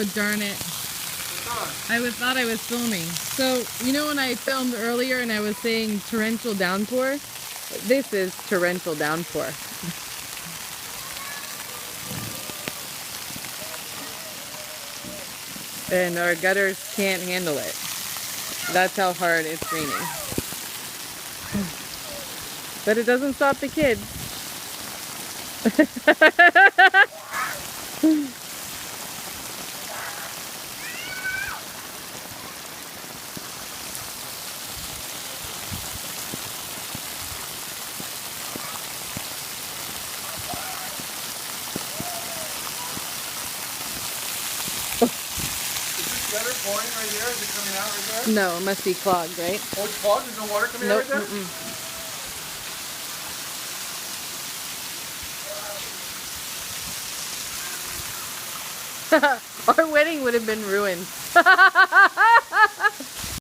Oh, darn it. Thought I was filming. So, you know when I filmed earlier and I was saying torrential downpour? This is torrential downpour. And our gutters can't handle it. That's how hard it's raining. But it doesn't stop the kids. Gutter pouring right there? Is it coming out right there? No, it must be clogged, right? Oh, it's clogged? There's no water coming Nope. out right there? Our wedding would have been ruined.